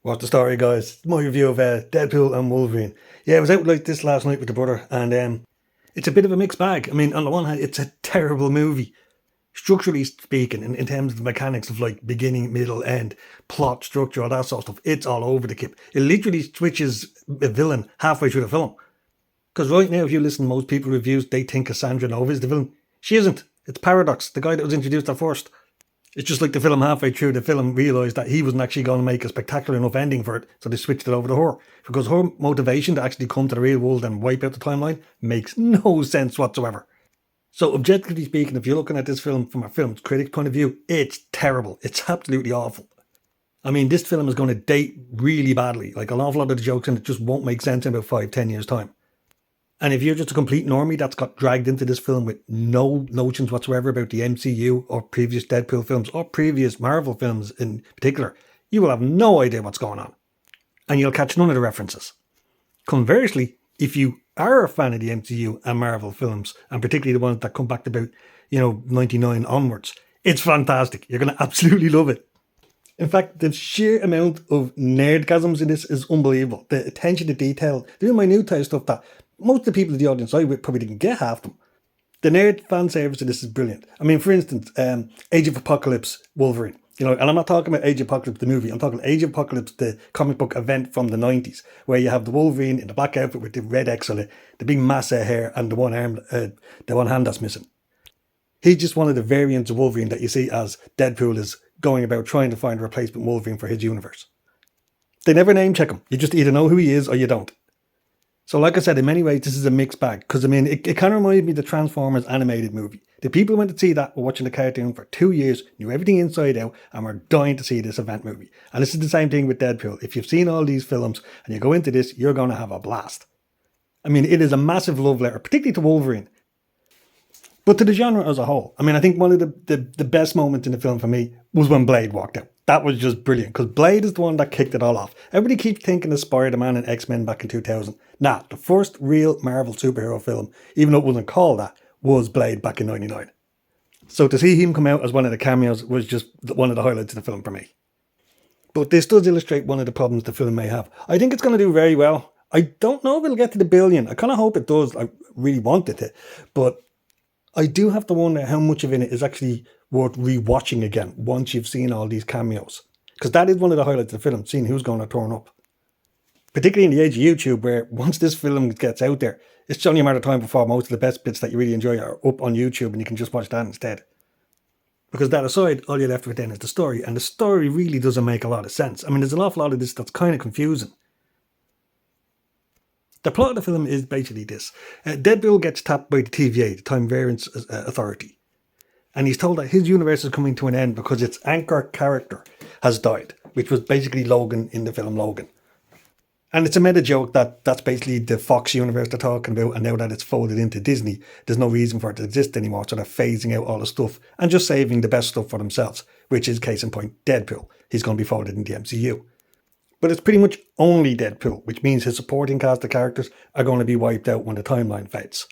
What's the story, guys? It's my review of Deadpool and Wolverine. Yeah, I was out like this last night with the brother, and it's a bit of a mixed bag. I mean, on the one hand, it's a terrible movie, structurally speaking, in terms of the mechanics of like beginning, middle, end, plot, structure, all that sort of stuff. It's all over the kip. It literally switches a villain halfway through the film. Because right now, if you listen to most people reviews, they think Cassandra Nova is the villain. She isn't. It's Paradox, the guy that was introduced at first. It's just like the film halfway through the film realised that he wasn't actually going to make a spectacular enough ending for it, so they switched it over to her. Because her motivation to actually come to the real world and wipe out the timeline makes no sense whatsoever. So objectively speaking, if you're looking at this film from a film critic's point of view, it's terrible. It's absolutely awful. I mean, this film is going to date really badly. Like an awful lot of the jokes in it just won't make sense in about 5-10 years' time. And if you're just a complete normie that's got dragged into this film with no notions whatsoever about the MCU or previous Deadpool films or previous Marvel films in particular, you will have no idea what's going on. And you'll catch none of the references. Conversely, if you are a fan of the MCU and Marvel films, and particularly the ones that come back to about, 99 onwards, it's fantastic. You're going to absolutely love it. In fact, the sheer amount of nerdgasms in this is unbelievable. The attention to detail, the minute stuff that most of the people in the audience I probably didn't get half them. The nerd fan service of this is brilliant. I mean, for instance, Age of Apocalypse Wolverine. And I'm not talking about Age of Apocalypse the movie. I'm talking Age of Apocalypse, the comic book event from the 90s, where you have the Wolverine in the black outfit with the red X on it, the big mass of hair, and the one hand that's missing. He's just one of the variants of Wolverine that you see as Deadpool is going about trying to find a replacement Wolverine for his universe. They never name check him. You just either know who he is or you don't. So like I said, in many ways, this is a mixed bag. Because, I mean, it kind of reminds me of the Transformers animated movie. The people who went to see that were watching the cartoon for 2 years, knew everything inside out, and were dying to see this event movie. And this is the same thing with Deadpool. If you've seen all these films and you go into this, you're going to have a blast. I mean, it is a massive love letter, particularly to Wolverine. But to the genre as a whole, I mean, I think one of the best moments in the film for me was when Blade walked out. That was just brilliant, because Blade is the one that kicked it all off. Everybody keeps thinking of Spider-Man and X-Men back in 2000. Nah, the first real Marvel superhero film, even though it wasn't called that, was Blade back in 99. So to see him come out as one of the cameos was just one of the highlights of the film for me. But this does illustrate one of the problems the film may have. I think it's going to do very well. I don't know if it'll get to the billion. I kind of hope it does. I really want it to. But I do have to wonder how much of it is actually worth rewatching again once you've seen all these cameos. Because that is one of the highlights of the film, seeing who's going to turn up. Particularly in the age of YouTube, where once this film gets out there, it's only a matter of time before most of the best bits that you really enjoy are up on YouTube and you can just watch that instead. Because that aside, all you're left with then is the story, and the story really doesn't make a lot of sense. I mean, there's an awful lot of this that's kind of confusing. The plot of the film is basically this. Deadpool gets tapped by the TVA, the Time Variance Authority. And he's told that his universe is coming to an end because its anchor character has died, which was basically Logan in the film Logan. And it's a meta joke that that's basically the Fox universe they're talking about, and now that it's folded into Disney, there's no reason for it to exist anymore, so they're phasing out all the stuff and just saving the best stuff for themselves, which is, case in point, Deadpool. He's going to be folded into the MCU. But it's pretty much only Deadpool, which means his supporting cast of characters are going to be wiped out when the timeline fades.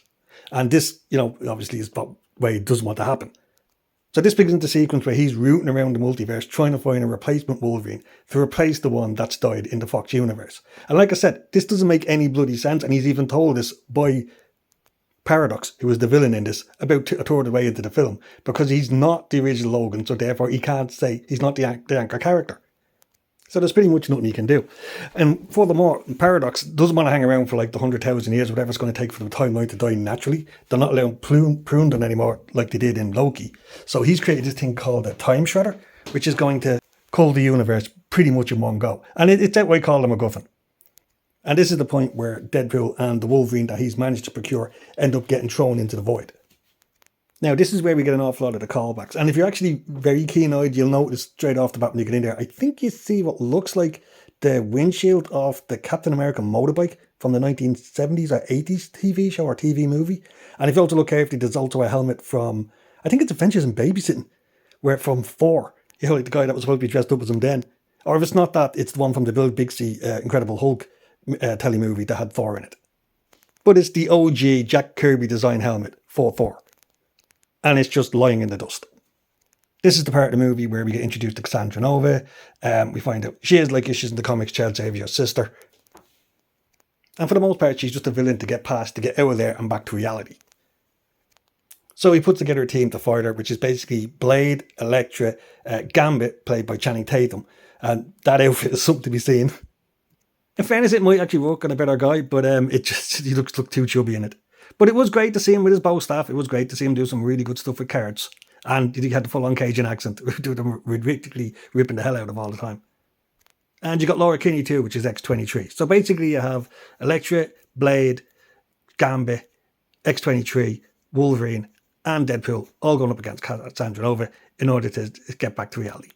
And this, obviously is what way he doesn't want to happen. So this begins the sequence where he's rooting around the multiverse trying to find a replacement Wolverine to replace the one that's died in the Fox universe. And like I said, this doesn't make any bloody sense, and he's even told this by Paradox, who is the villain in this, about a third of the way into the film, because he's not the original Logan, so therefore he can't say he's not the anchor character. So there's pretty much nothing he can do. And furthermore, Paradox doesn't want to hang around for like the 100,000 years, whatever it's going to take for the timeline to die naturally. They're not allowing prune them anymore like they did in Loki. So he's created this thing called a time shredder, which is going to cull the universe pretty much in one go. And it's that way called a MacGuffin. And this is the point where Deadpool and the Wolverine that he's managed to procure end up getting thrown into the void. Now, this is where we get an awful lot of the callbacks. And if you're actually very keen-eyed, you'll notice straight off the bat when you get in there, I think you see what looks like the windshield of the Captain America motorbike from the 1970s or 80s TV show or TV movie. And if you also look carefully, there's also a helmet from, I think it's Adventures in Babysitting, where from 4, like the guy that was supposed to be dressed up as him then. Or if it's not that, it's the one from the Bill Bixby Incredible Hulk telemovie that had Thor in it. But it's the OG Jack Kirby design helmet for Thor. And it's just lying in the dust. This is the part of the movie where we get introduced to Cassandra Nova. We find out she is, like she's in the comics, Child Xavier's sister. And for the most part, she's just a villain to get past, to get out of there and back to reality. So he puts together a team to fight her, which is basically Blade, Elektra, Gambit, played by Channing Tatum. And that outfit is something to be seen. In fairness, it might actually work on a better guy, but he looks too chubby in it. But it was great to see him with his bow staff. It was great to see him do some really good stuff with cards. And he had the full-on Cajun accent, ridiculously ripping the hell out of all the time. And you got Laura Kinney too, which is X-23. So basically you have Elektra, Blade, Gambit, X-23, Wolverine, and Deadpool all going up against Cassandra Nova in order to get back to reality.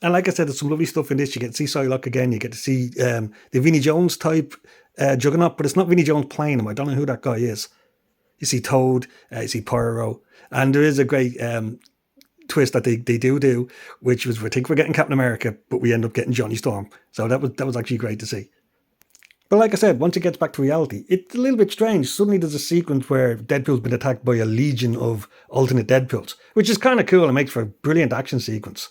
And like I said, there's some lovely stuff in this. You get to see Psylocke again. You get to see the Vinnie Jones type Juggernaut, but it's not Vinnie Jones playing him. I don't know who that guy is. You see Toad, you see Pyro, and there is a great twist that they do, which was, we think we're getting Captain America, but we end up getting Johnny Storm. So that was actually great to see. But like I said, once it gets back to reality, it's a little bit strange. Suddenly there's a sequence where Deadpool's been attacked by a legion of alternate Deadpools, which is kind of cool and makes for a brilliant action sequence.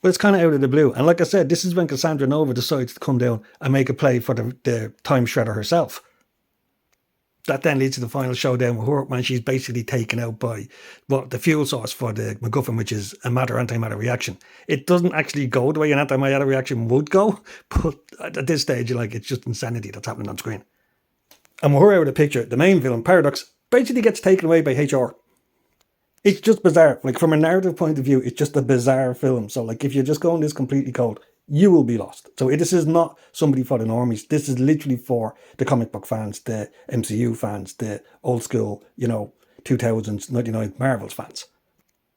But it's kind of out of the blue. And like I said, this is when Cassandra Nova decides to come down and make a play for the Time Shredder herself. That then leads to the final showdown with her when she's basically taken out by the fuel source for the MacGuffin, which is a matter-antimatter reaction. It doesn't actually go the way an antimatter reaction would go, but at this stage, it's just insanity that's happening on screen. And with her out of the picture, the main villain, Paradox, basically gets taken away by HR. It's just bizarre. From a narrative point of view, it's just a bizarre film. So, if you're just going this completely cold, you will be lost. So this is not somebody for the normies. This is literally for the comic book fans, the MCU fans, the old school, 2000s, 99 Marvels fans.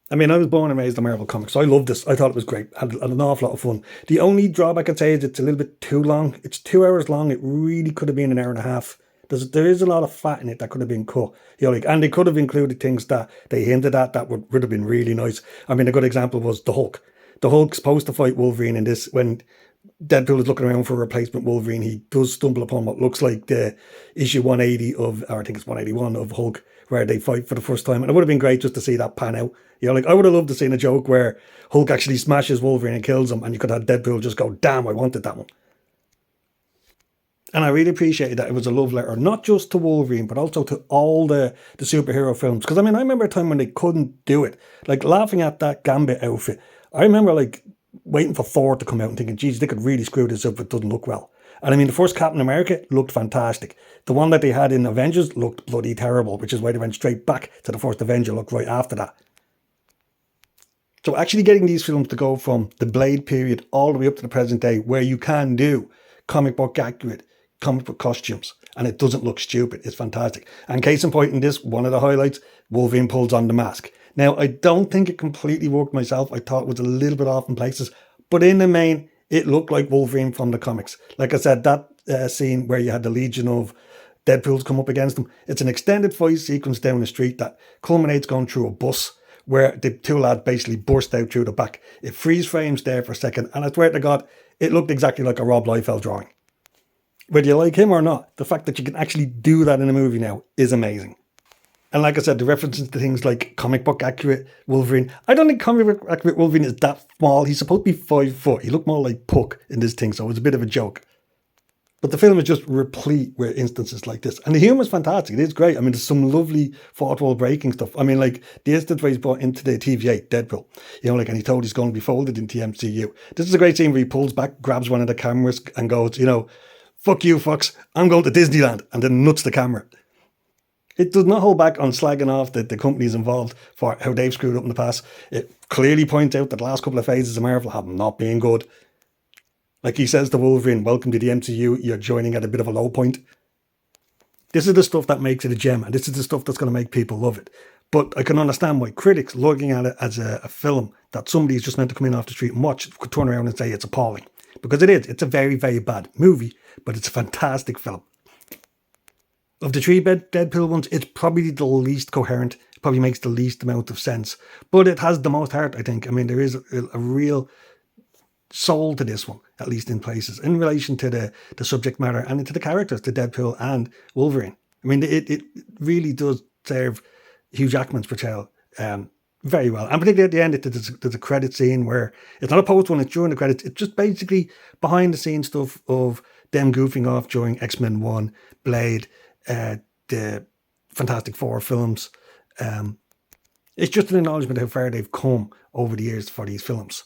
I mean, I was born and raised on Marvel Comics, so I loved this. I thought it was great. I had an awful lot of fun. The only drawback I'd say is it's a little bit too long. It's 2 hours long. It really could have been an hour and a half. There is a lot of fat in it that could have been cut. And they could have included things that they hinted at that would have been really nice. I mean, a good example was the Hulk. The Hulk's supposed to fight Wolverine in this. When Deadpool is looking around for a replacement Wolverine, he does stumble upon what looks like the issue 180 or I think it's 181 of Hulk, where they fight for the first time. And it would have been great just to see that pan out. I would have loved to see a joke where Hulk actually smashes Wolverine and kills him, and you could have Deadpool just go, damn, I wanted that one. And I really appreciated that it was a love letter, not just to Wolverine, but also to all the superhero films. Because, I remember a time when they couldn't do it. Laughing at that Gambit outfit. I remember, waiting for Thor to come out and thinking, geez, they could really screw this up if it doesn't look well. And, the first Captain America looked fantastic. The one that they had in Avengers looked bloody terrible, which is why they went straight back to the first Avenger look right after that. So actually getting these films to go from the Blade period all the way up to the present day, where you can do comic book accurate comic book costumes and it doesn't look stupid, it's fantastic. And case in point in this, one of the highlights, Wolverine pulls on the mask. Now, I don't think it completely worked myself. I thought it was a little bit off in places, but in the main, it looked like Wolverine from the comics. Like I said, that scene where you had the legion of Deadpools come up against him, it's an extended fight sequence down the street that culminates going through a bus where the two lads basically burst out through the back. It freeze frames there for a second, and I swear to God, it looked exactly like a Rob Liefeld drawing. Whether you like him or not, the fact that you can actually do that in a movie now is amazing. And like I said, the references to things like comic book accurate Wolverine. I don't think comic book accurate Wolverine is that small. He's supposed to be 5 foot. He looked more like Puck in this thing, so it was a bit of a joke. But the film is just replete with instances like this. And the humour is fantastic. It is great. There's some lovely fourth wall breaking stuff. The instance where he's brought into the TVA, Deadpool. And he's told he's going to be folded into the MCU. This is a great scene where he pulls back, grabs one of the cameras and goes, fuck you, fucks, I'm going to Disneyland, and then nuts the camera. It does not hold back on slagging off the companies involved for how they've screwed up in the past. It clearly points out that the last couple of phases of Marvel have not been good. Like he says to Wolverine, welcome to the MCU, you're joining at a bit of a low point. This is the stuff that makes it a gem, and this is the stuff that's going to make people love it. But I can understand why critics looking at it as a film that somebody's just meant to come in off the street and watch could turn around and say it's appalling. Because it is. It's a very, very bad movie, but it's a fantastic film. Of the three Deadpool ones, it's probably the least coherent. It probably makes the least amount of sense. But it has the most heart, I think. There is a real soul to this one, at least in places, in relation to the subject matter and to the characters, to Deadpool and Wolverine. It really does serve Hugh Jackman's portrayal very well. And particularly at the end, there's a credit scene where it's not a post one, it's during the credits. It's just basically behind the scenes stuff of them goofing off during X-Men 1, Blade, the Fantastic Four films. It's just an acknowledgement of how far they've come over the years for these films.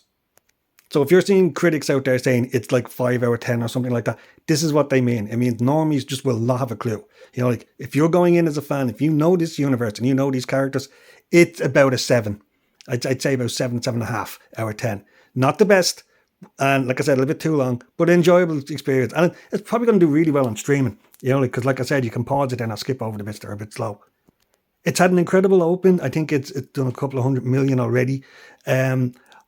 So if you're seeing critics out there saying it's like 5 out of 10 or something like that, this is what they mean. It means normies just will not have a clue. You know, like if you're going in as a fan, if you know this universe and you know these characters, it's about a 7. I'd say about 7, 7.5 out of 10. Not the best, and like I said, a little bit too long, but enjoyable experience. And it's probably going to do really well on streaming. You know, because like I said, you can pause it and I'll skip over the bits that are a bit slow. It's had an incredible open. I think it's done a couple of 100 million already.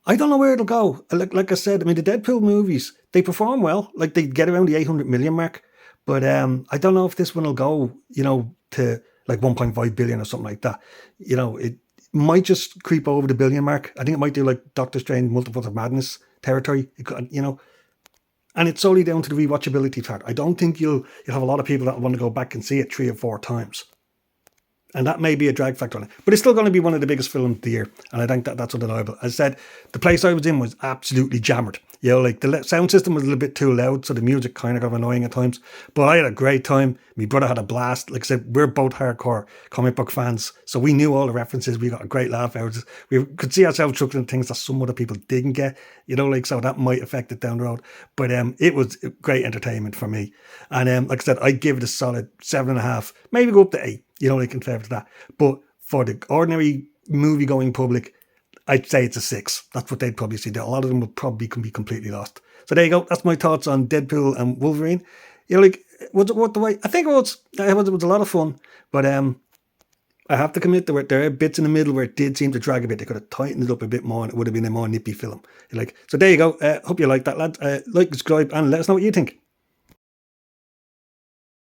I don't know where it'll go. Like I said, I mean, the Deadpool movies, they perform well. Like, they get around the 800 million mark. But I don't know if this one will go, you know, to like 1.5 billion or something like that. You know, it might just creep over the billion mark. I think it might do like Doctor Strange Multiverse of Madness territory, you know. And it's solely down to the rewatchability part. I don't think you'll have a lot of people that want to go back and see it 3 or 4 times. And that may be a drag factor on it. But it's still going to be one of the biggest films of the year. And I think that's undeniable. As I said, the place I was in was absolutely jammered. You know, like the sound system was a little bit too loud, so the music kind of got annoying at times. But I had a great time. My brother had a blast. Like I said, we're both hardcore comic book fans. So we knew all the references. We got a great laugh out of it. We could see ourselves chuckling things that some other people didn't get. You know, like, so that might affect it down the road. But it was great entertainment for me. And like I said, I'd give it a solid 7.5. Maybe go up to 8. You know, like in favour of that. But for the ordinary movie-going public, I'd say it's a 6. That's what they'd probably see. A lot of them would probably be completely lost. So there you go. That's my thoughts on Deadpool and Wolverine. You know, like, was it worth the wait? I think it was. It was a lot of fun. But I have to commit there are bits in the middle where it did seem to drag a bit. They could have tightened it up a bit more and it would have been a more nippy film. Like, so there you go. Hope you like that, lads. Like, subscribe, and let us know what you think.